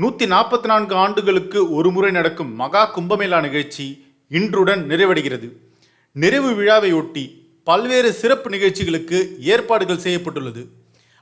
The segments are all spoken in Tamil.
144 ஆண்டுகளுக்கு ஒருமுறை நடக்கும் மகா கும்பமேளா நிகழ்ச்சி இன்றுடன் நிறைவடைகிறது. நிறைவு விழாவையொட்டி பல்வேறு சிறப்பு நிகழ்ச்சிகளுக்கு ஏற்பாடுகள் செய்யப்பட்டுள்ளது.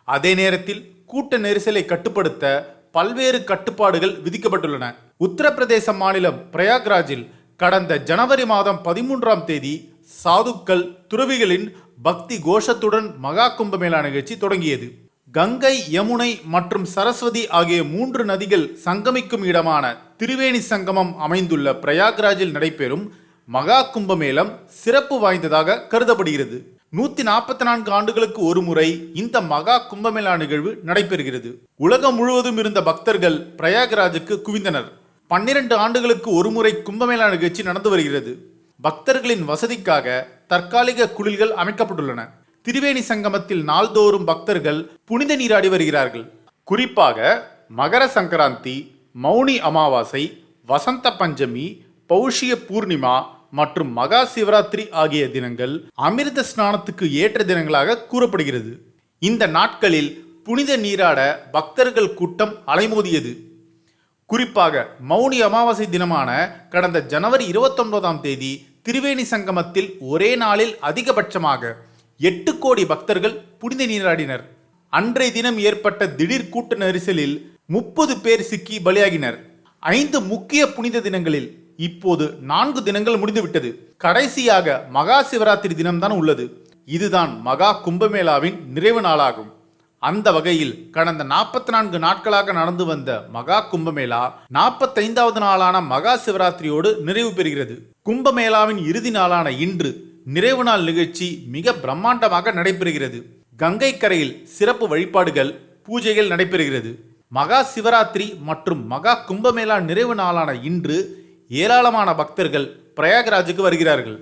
அதே நேரத்தில் கூட்ட நெரிசலை கட்டுப்படுத்த பல்வேறு கட்டுப்பாடுகள் விதிக்கப்பட்டுள்ளன. உத்தரப்பிரதேச மாநிலம் பிரயாக்ராஜில் கடந்த ஜனவரி மாதம் 13ஆம் தேதி சாதுக்கள் துறவிகளின் பக்தி கோஷத்துடன் மகா கும்பமேளா நிகழ்ச்சி தொடங்கியது. கங்கை, யமுனை மற்றும் சரஸ்வதி ஆகிய 3 நதிகள் சங்கமிக்கும் இடமான திரிவேணி சங்கமம் அமைந்துள்ள பிரயாக்ராஜில் நடைபெறும் மகா கும்பமேளம் சிறப்பு வாய்ந்ததாக கருதப்படுகிறது. 144 ஆண்டுகளுக்கு ஒரு முறை இந்த மகா கும்பமேளா நிகழ்வு நடைபெறுகிறது. உலகம் முழுவதும் இருந்த பக்தர்கள் பிரயாக்ராஜுக்கு குவிந்தனர். 12 ஆண்டுகளுக்கு ஒரு முறை கும்பமேளா நிகழ்ச்சி நடந்து வருகிறது. பக்தர்களின் வசதிக்காக தற்காலிக குளிர்கள் அமைக்கப்பட்டுள்ளன. திரிவேணி சங்கமத்தில் நாள்தோறும் பக்தர்கள் புனித நீராடி வருகிறார்கள். குறிப்பாக மகர சங்கராந்தி, மௌனி அமாவாசை, வசந்த பஞ்சமி, பௌஷ்ய பூர்ணிமா மற்றும் மகா சிவராத்திரி ஆகிய தினங்கள் அமிர்த ஸ்நானத்துக்கு ஏற்ற தினங்களாக கூறப்படுகிறது. இந்த நாட்களில் புனித நீராட பக்தர்கள் கூட்டம் அலைமோதியது. குறிப்பாக மௌனி அமாவாசை தினமான கடந்த ஜனவரி 29ஆம் தேதி திரிவேணி சங்கமத்தில் ஒரே நாளில் அதிகபட்சமாக 8 கோடி பக்தர்கள் புனித நீராடினர். அன்றைய தினம் ஏற்பட்ட திடீர் கூட்ட நெரிசலில் 30 பேர் சிக்கி பலியாகினர். 5 முக்கிய புனித தினங்களில் இப்போது 4 தினங்கள் முடிந்துவிட்டது. கடைசியாக மகா சிவராத்திரி தினம்தான் உள்ளது. இதுதான் மகா கும்பமேளாவின் நிறைவு நாளாகும். அந்த வகையில் கடந்த 44 நாட்களாக நடந்து வந்த மகா கும்பமேளா 45வது நாளான மகா சிவராத்திரியோடு நிறைவு பெறுகிறது. கும்பமேளாவின் இறுதி நாளான இன்று நிறைவு நாள் நிகழ்ச்சி மிக பிரம்மாண்டமாக நடைபெறுகிறது. கங்கை கரையில் சிறப்பு வழிபாடுகள், பூஜைகள் நடைபெறுகிறது. மகா சிவராத்திரி மற்றும் மகா கும்பமேளா நிறைவு நாளான இன்று ஏராளமான பக்தர்கள் பிரயாக்ராஜுக்கு வருகிறார்கள்.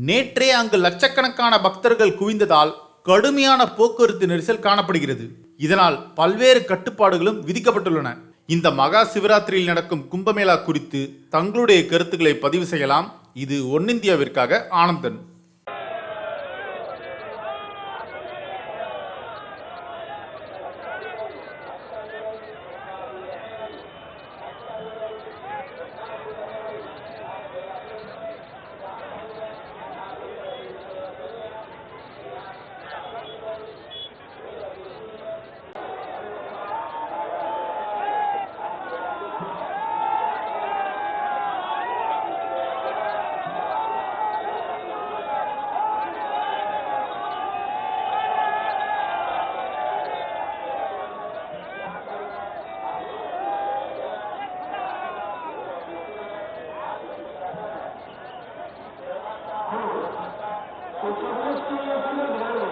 நேற்றே அங்கு லட்சக்கணக்கான பக்தர்கள் குவிந்ததால் கடுமையான போக்குவரத்து நெரிசல் காணப்படுகிறது. இதனால் பல்வேறு கட்டுப்பாடுகளும் விதிக்கப்பட்டுள்ளன. இந்த மகா சிவராத்திரியில் நடக்கும் கும்பமேளா குறித்து தங்களுடைய கருத்துக்களை பதிவு செய்யலாம். இது ஒன்னிந்தியாவிற்காக ஆனந்தன். Gracias.